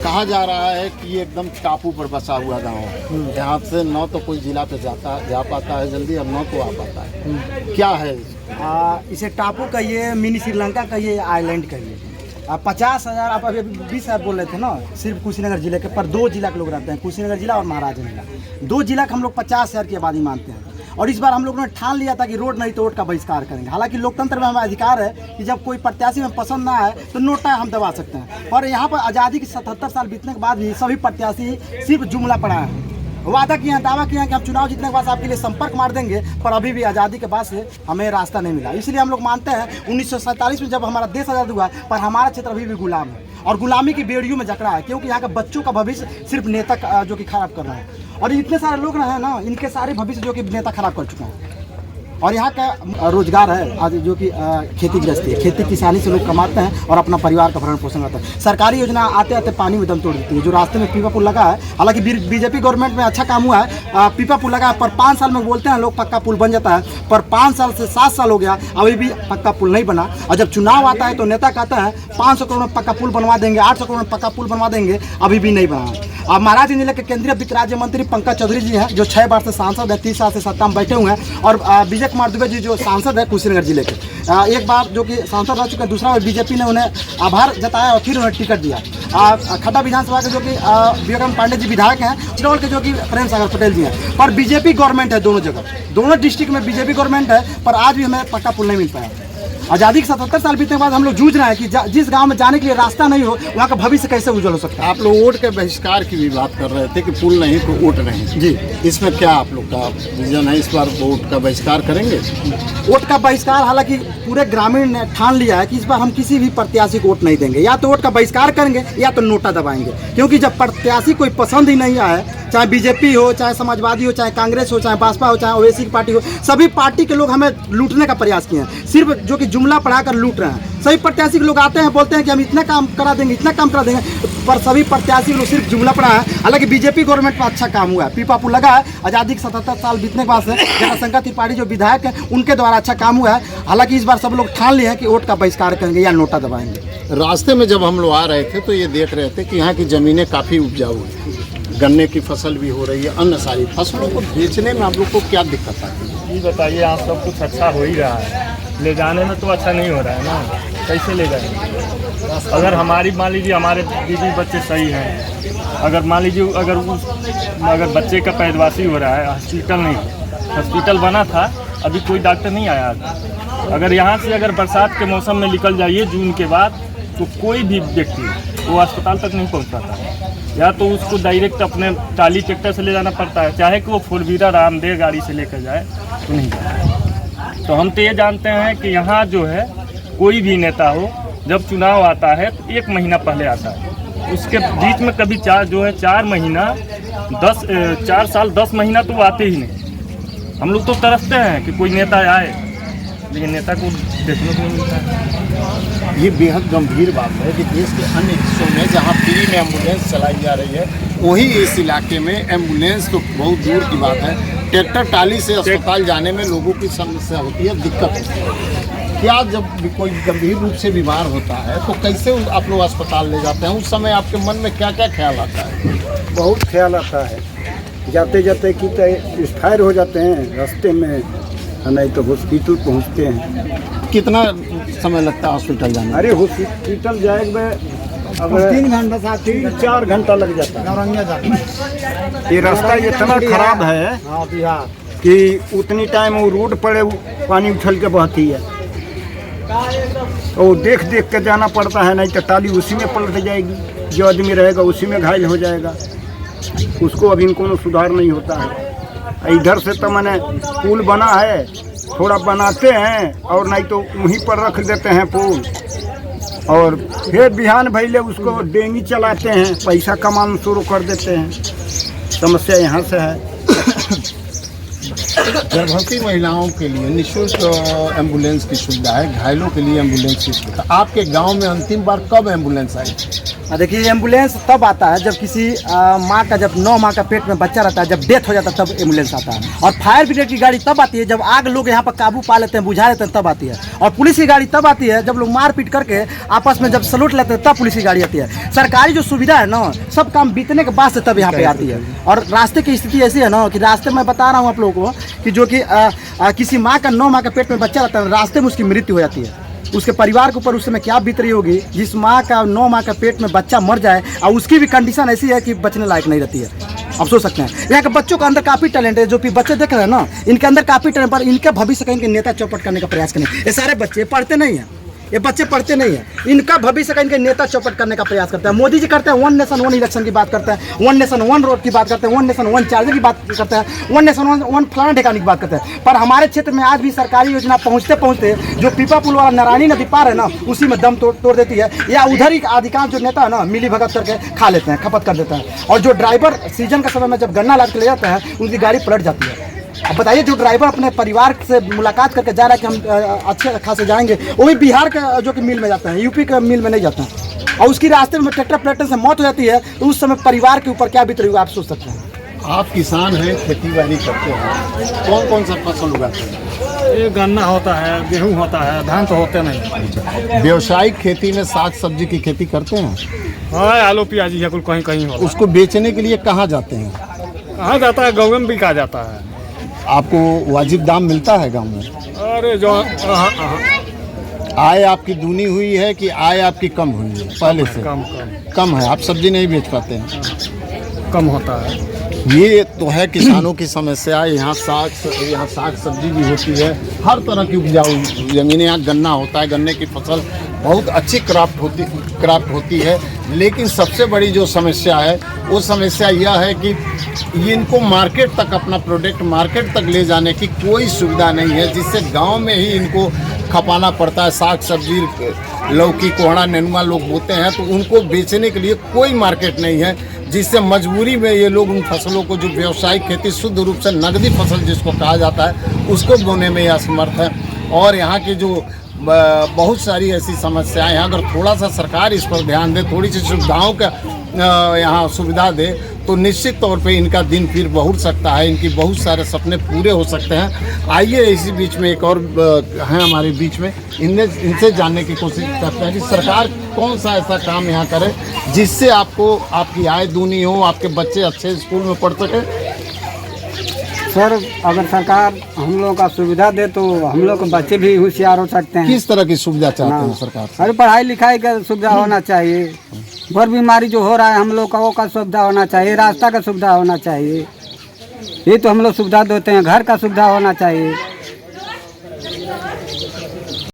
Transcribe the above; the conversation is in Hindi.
कहा जा रहा है कि ये एकदम टापू पर बसा हुआ गांव है। यहाँ से न तो कोई जिला पे जा पाता है जल्दी और न तो आ पाता है। क्या है इसे टापू कहिए, मिनी श्रीलंका कहिए, आइलैंड कहिए। 50,000 आप अभी 20,000 बोल रहे थे ना, सिर्फ कुशीनगर जिले के, पर 2 जिला के लोग रहते हैं, कुशीनगर जिला और महाराजगंज जिला। 2 जिला का हम लोग 50,000 की आबादी मानते हैं। और इस बार हम लोगों ने ठान लिया था कि रोड नहीं तो वोट का बहिष्कार करेंगे। हालांकि लोकतंत्र में हमें अधिकार है कि जब कोई प्रत्याशी में पसंद ना आए तो नोटा हम दबा सकते हैं। पर यहाँ पर आज़ादी के 77 साल बीतने के बाद भी सभी प्रत्याशी सिर्फ जुमला पड़ा है। वादा किया है, दावा किया है कि हम चुनाव जीतने के बाद आपके लिए संपर्क मार देंगे, पर अभी भी आज़ादी के बाद से हमें रास्ता नहीं मिला। इसलिए हम लोग मानते हैं 1947 में जब हमारा देश आज़ाद हुआ, पर हमारा क्षेत्र अभी भी गुलाम है और गुलामी की बेड़ियों में जकड़ा है, क्योंकि यहाँ के बच्चों का भविष्य सिर्फ नेता जो कि खराब कर रहे हैं। और इतने सारे लोग हैं ना, इनके सारे भविष्य जो कि नेता खराब कर चुके हैं। और यहाँ का रोजगार है आज जो कि खेती गृहस्थी है, खेती किसानी से लोग कमाते हैं और अपना परिवार का भरण पोषण करते हैं। सरकारी योजना आते आते पानी में दम तोड़ देती है। जो रास्ते में पीपा पुल लगा है, हालांकि बीजेपी गवर्नमेंट में अच्छा काम हुआ है, पीपा पुल लगा है, पर 5 साल में बोलते हैं लोग पक्का पुल बन जाता है, पर 5 साल से 7 साल हो गया, अभी भी पक्का पुल नहीं बना। और जब चुनाव आता है तो नेता कहता है 500 करोड़ में पक्का पुल बनवा देंगे, 800 करोड़ में पक्का पुल बनवा देंगे, अभी भी नहीं बना। अब महाराजगंज जिले के केंद्रीय वित्त राज्य मंत्री पंकज चौधरी जी हैं, जो 6 बार से सांसद है, 30 साल से सत्ता में बैठे हुए हैं। और विजय कुमार दुबे जी जो सांसद है कुशीनगर जिले के, एक बार जो कि सांसद रह चुके हैं, दूसरा बार बीजेपी ने उन्हें आभार जताया और फिर उन्हें टिकट दिया। खड्डा विधानसभा के जो कि विवेकानंद पांडे जी विधायक हैं, चिरौल के जो कि प्रेम सागर पटेल जी हैं। पर बीजेपी गवर्नमेंट है दोनों जगह, दोनों डिस्ट्रिक्ट में बीजेपी गवर्नमेंट है, पर आज भी हमें पक्का पुल नहीं मिल पाया। आज़ादी के 77 साल बीतने के बाद हम लोग जूझ रहे हैं कि जिस गांव में जाने के लिए रास्ता नहीं हो, वहाँ का भविष्य कैसे उज्जवल हो सकता है। आप लोग वोट के बहिष्कार की भी बात कर रहे थे कि पुल नहीं तो वोट नहीं जी, इसमें क्या आप लोग का विजन है? इस बार वोट का बहिष्कार करेंगे? वोट का बहिष्कार, हालांकि पूरे ग्रामीण ने ठान लिया है कि इस बार हम किसी भी प्रत्याशी को वोट नहीं देंगे। या तो वोट का बहिष्कार करेंगे या तो नोटा दबाएंगे, क्योंकि जब प्रत्याशी कोई पसंद ही नहीं आए, चाहे बीजेपी हो, चाहे समाजवादी हो, चाहे कांग्रेस हो, चाहे भाजपा हो, चाहे ओवैसी की पार्टी हो, सभी पार्टी के लोग हमें लूटने का प्रयास किए हैं, सिर्फ जो कि जुमला पढ़ाकर लूट रहे हैं। सभी प्रत्याशी के लोग आते हैं, बोलते हैं कि हम इतना काम करा देंगे, इतना काम करा देंगे, पर सभी प्रत्याशी लोग सिर्फ जुमला पढ़ा है। हालांकि बीजेपी गवर्नमेंट में अच्छा काम हुआ है, पीपा पुल लगा है, आज़ादी के 77 साल बीतने के बाद से जनशंकर त्रिपाठी जो विधायक हैं उनके द्वारा अच्छा काम हुआ है। हालांकि इस बार सब लोग ठान लिए हैं कि वोट का बहिष्कार करेंगे या नोटा दबाएंगे। रास्ते में जब हम लोग आ रहे थे तो ये देख रहे थे कि यहाँ की ज़मीनें काफ़ी उपजाऊ है, गन्ने की फसल भी हो रही है, अन्य सारी फसलों को बेचने में आप लोग को क्या दिक्कत आती है? ये बताइए, आप सब कुछ अच्छा हो ही रहा है, ले जाने में तो अच्छा नहीं हो रहा है ना, कैसे ले जाएंगे? अगर हमारी मान लीजिए हमारे बीवी बच्चे सही हैं, अगर मान लीजिए अगर बच्चे का पैदवासी हो रहा है, हॉस्पिटल नहीं, हॉस्पिटल बना था, अभी कोई डॉक्टर नहीं आया। अगर यहाँ से अगर बरसात के मौसम में निकल जाइए जून के बाद, तो कोई भी व्यक्ति वो अस्पताल तक नहीं पहुँच पाता है, या तो उसको डायरेक्ट अपने टाली ट्रैक्टर से ले जाना पड़ता है, चाहे कि वो 4 व्हीलर आरामदेह गाड़ी से लेकर जाए तो नहीं जाए। तो हम तो ये जानते हैं कि यहाँ जो है कोई भी नेता हो, जब चुनाव आता है तो 1 महीना पहले आता है, उसके बीच में कभी 4 महीना 4 साल 10 महीना तो वो आते ही नहीं। हम लोग तो तरसते हैं कि कोई नेता आए, लेकिन नेता को देखने को नहीं मिलता है। ये बेहद गंभीर बात है कि देश के अन्य हिस्सों में जहाँ फ्री में एम्बुलेंस चलाई जा रही है, वहीं इस इलाके में एम्बुलेंस तो बहुत दूर की बात है, ट्रैक्टर टाली से अस्पताल जाने में लोगों की समस्या होती है, दिक्कत होती है। क्या जब भी कोई गंभीर रूप से बीमार होता है तो कैसे आप लोग अस्पताल ले जाते हैं? उस समय आपके मन में क्या क्या ख्याल आता है? बहुत ख्याल आता है, जाते जाते कि एक्सपायर हो जाते हैं रास्ते में, नहीं तो हॉस्पिटल पहुंचते हैं। कितना समय लगता है हॉस्पिटल जाने में? अरे हॉस्पिटल जाएगा अगर 3 घंटा 3-4 घंटा लग जाता है। ये रास्ता इतना खराब है कि उतनी टाइम वो रोड पर पानी उछल के बहती है, और देख देख के जाना पड़ता है, नहीं तो टाली उसी में पलट जाएगी, जो आदमी रहेगा उसी में घायल हो जाएगा। उसको अभी कोनो सुधार नहीं होता है। इधर से तो मैंने पुल बना है, थोड़ा बनाते हैं और नहीं तो वहीं पर रख देते हैं पुल, और फिर बिहान भैले उसको डेंगी चलाते हैं, पैसा कमाना शुरू कर देते हैं। समस्या यहाँ से है। गर्भवती महिलाओं के लिए निःशुल्क एम्बुलेंस की सुविधा है, घायलों के लिए एम्बुलेंस की सुविधा। आपके गांव में अंतिम बार कब एम्बुलेंस आई? देखिए एम्बुलेंस तब आता है जब किसी माँ का जब 9 माह का पेट में बच्चा रहता है, जब डेथ हो जाता है तब एम्बुलेंस आता है। और फायर ब्रिगेड की गाड़ी तब आती है जब आग लोग यहाँ पर काबू पा लेते हैं, बुझा लेते हैं, तब आती है। और पुलिस की गाड़ी तब आती है जब लोग मारपीट करके आपस में जब सलूट लेते हैं, तब पुलिस की गाड़ी आती है। सरकारी जो सुविधा है ना, सब काम बीतने के बाद से तब यहाँ पे आती है। और रास्ते की स्थिति ऐसी है ना कि रास्ते में बता रहा हूँ आप लोगों को कि जो कि किसी माँ का 9 माह का पेट में बच्चा रहता है, रास्ते में उसकी मृत्यु हो जाती है। उसके परिवार के ऊपर उस समय क्या बीत रही होगी, जिस माँ का 9 माह का पेट में बच्चा मर जाए और उसकी भी कंडीशन ऐसी है कि बचने लायक नहीं रहती है। आप सोच सकते हैं यहाँ के बच्चों के अंदर काफ़ी टैलेंट है, जो भी बच्चे देख रहे हैं ना, इनके अंदर काफ़ी टैलेंट, पर इनके भविष्य का इनके नेता चौपट करने का प्रयास करें। ये सारे बच्चे पढ़ते नहीं हैं, ये बच्चे पढ़ते नहीं हैं, इनका भविष्य का इनके नेता चौपट करने का प्रयास करते हैं। मोदी जी करते हैं 1 नेशन 1 इलेक्शन की बात करते हैं, 1 नेशन 1 रोड की बात करते हैं, 1 नेशन 1 चार्जर की बात करते हैं, 1 नेशन 1 फलाना ठिकाने की बात करते हैं। पर हमारे क्षेत्र में आज भी सरकारी योजना पहुँचते पहुँचते जो पीपा पुल वाला नारायणी नदी पार है ना, उसी में दम तोड़ देती है, या उधर ही अधिकांश जो नेता है ना मिली भगत करके खा लेते हैं, खपत कर देते हैं। और जो ड्राइवर सीजन का समय में जब गन्ना लाद के ले जाता है, उनकी गाड़ी पलट जाती है। अब बताइए, जो ड्राइवर अपने परिवार से मुलाकात करके जा रहा है कि हम अच्छे खासे जाएंगे, वो भी बिहार का जो कि मिल में जाता है, यूपी का मिल में नहीं जाता है, और उसकी रास्ते में ट्रैक्टर पलटने से मौत हो जाती है, तो उस समय परिवार के ऊपर क्या बीत रही होगी आप सोच सकते हैं। आप किसान हैं, खेती बाड़ी करते हैं, कौन कौन सा फसल उगाते हैं? ये गन्ना होता है, गेहूँ होता है, धान तो होते नहीं। व्यवसायिक खेती में साग सब्जी की खेती करते हैं? हाँ, आलू प्याजी है, कुल कहीं कहीं होता है। उसको बेचने के लिए कहाँ जाते हैं? कहाँ जाता है? गाँव में बिका जाता है। आपको वाजिब दाम मिलता है गांव में? अरे जो आय आपकी दूनी हुई है कि आय आपकी कम हुई है पहले से? कम है। आप सब्जी नहीं बेच पाते हैं? कम होता है। ये तो है किसानों की समस्या। यहाँ साग सब्जी भी होती है, हर तरह की उपजाऊ जमीन। यहाँ गन्ना होता है, गन्ने की फसल बहुत अच्छी क्राफ्ट होती है। लेकिन सबसे बड़ी जो समस्या है वो समस्या यह है कि इनको मार्केट तक, अपना प्रोडक्ट मार्केट तक ले जाने की कोई सुविधा नहीं है, जिससे गांव में ही इनको खपाना पड़ता है। साग सब्जी, लौकी, कोहड़ा, नेनुआ लोग बोते हैं, तो उनको बेचने के लिए कोई मार्केट नहीं है, जिससे मजबूरी में ये लोग उन फसलों को, जो व्यावसायिक खेती शुद्ध रूप से नगदी फसल जिसको कहा जाता है, उसको बोने में असमर्थ है। और यहाँ की जो बहुत सारी ऐसी समस्याएं हैं, अगर थोड़ा सा सरकार इस पर ध्यान दे, थोड़ी सी सुविधाओं का यहाँ सुविधा दे, तो निश्चित तौर पे इनका दिन फिर बहुर सकता है, इनकी बहुत सारे सपने पूरे हो सकते हैं। आइए इसी बीच में एक और हैं हमारे बीच में, इनसे जानने की कोशिश करते हैं कि सरकार कौन सा ऐसा काम यहाँ करे जिससे आपको, आपकी आय दूनी हो, आपके बच्चे अच्छे स्कूल में पढ़ सके। सर, अगर सरकार हम लोगों का सुविधा दे तो हम लोग के बच्चे भी होशियार हो सकते हैं। किस तरह की सुविधा चाहते हैं सरकार से? अरे पढ़ाई लिखाई का सुविधा होना चाहिए, बर बीमारी जो हो रहा है हम लोग का वो का सुविधा होना चाहिए, रास्ता का सुविधा होना चाहिए, ये तो हम लोग सुविधा देते हैं। घर का सुविधा होना चाहिए।